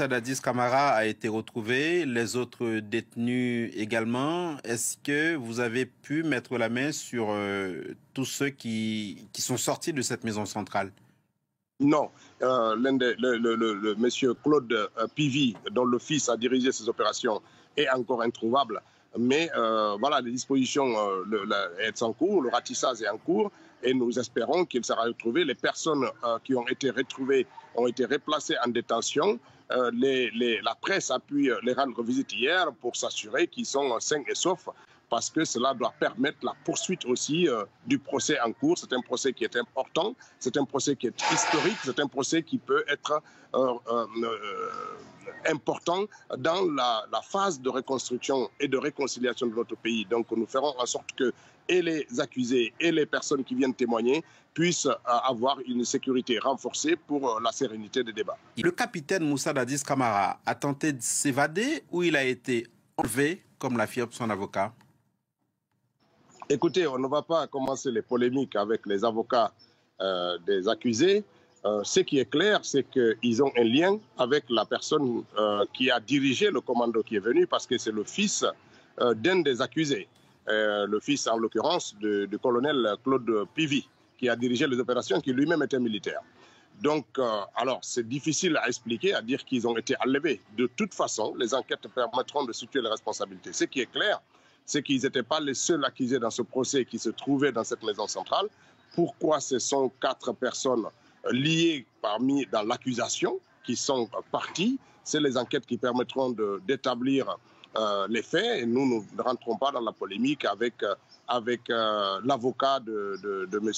Moussa Dadis Camara a été retrouvé, les autres détenus également. Est-ce que vous avez pu mettre la main sur tous ceux qui sont sortis de cette maison centrale? Non, le monsieur Claude Pivy, dont le fils a dirigé ces opérations, est encore introuvable. Mais voilà, les dispositions sont en cours, le ratissage est en cours et nous espérons qu'il sera retrouvé. Les personnes qui ont été retrouvées ont été replacées en détention. La presse a pu les rendre visite hier pour s'assurer qu'ils sont sains et saufs, parce que cela doit permettre la poursuite aussi du procès en cours. C'est un procès qui est important, c'est un procès qui est historique, c'est un procès qui peut être important dans la phase de reconstruction et de réconciliation de notre pays. Donc nous ferons en sorte que et les accusés et les personnes qui viennent témoigner puissent avoir une sécurité renforcée pour la sérénité des débats. Le capitaine Moussa Dadis Camara a tenté de s'évader ou il a été enlevé, comme l'affirme son avocat? Écoutez, on ne va pas commencer les polémiques avec les avocats des accusés. Ce qui est clair, c'est qu'ils ont un lien avec la personne qui a dirigé le commando qui est venu, parce que c'est le fils d'un des accusés. Le fils, en l'occurrence, du colonel Claude Pivy, qui a dirigé les opérations, qui lui-même était militaire. Donc, alors, c'est difficile à expliquer, à dire qu'ils ont été enlevés. De toute façon, les enquêtes permettront de situer les responsabilités. Ce qui est clair, c'est qu'ils n'étaient pas les seuls accusés dans ce procès qui se trouvaient dans cette maison centrale. Pourquoi ce sont 4 personnes liées dans l'accusation qui sont parties? C'est les enquêtes qui permettront d'établir les faits, et nous ne rentrons pas dans la polémique avec l'avocat de M.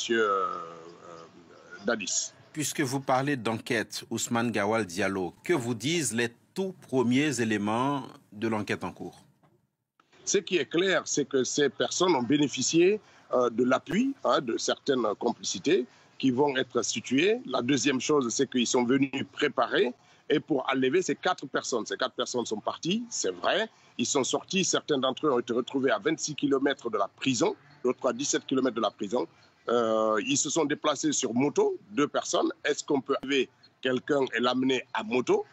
Dadis. Puisque vous parlez d'enquête, Ousmane Gawal Diallo, que vous disent les tout premiers éléments de l'enquête en cours? Ce qui est clair, c'est que ces personnes ont bénéficié de l'appui de certaines complicités qui vont être situées. La deuxième chose, c'est qu'ils sont venus préparer et pour enlever ces 4 personnes. Ces 4 personnes sont parties, c'est vrai. Ils sont sortis, certains d'entre eux ont été retrouvés à 26 km de la prison, d'autres à 17 km de la prison. Ils se sont déplacés sur moto, 2 personnes. Est-ce qu'on peut enlever quelqu'un et l'amener à moto?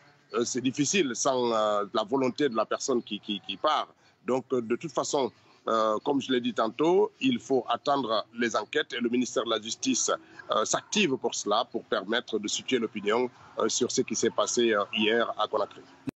C'est difficile sans la volonté de la personne qui part. Donc, de toute façon, comme je l'ai dit tantôt, il faut attendre les enquêtes et le ministère de la Justice s'active pour cela, pour permettre de situer l'opinion sur ce qui s'est passé hier à Conakry.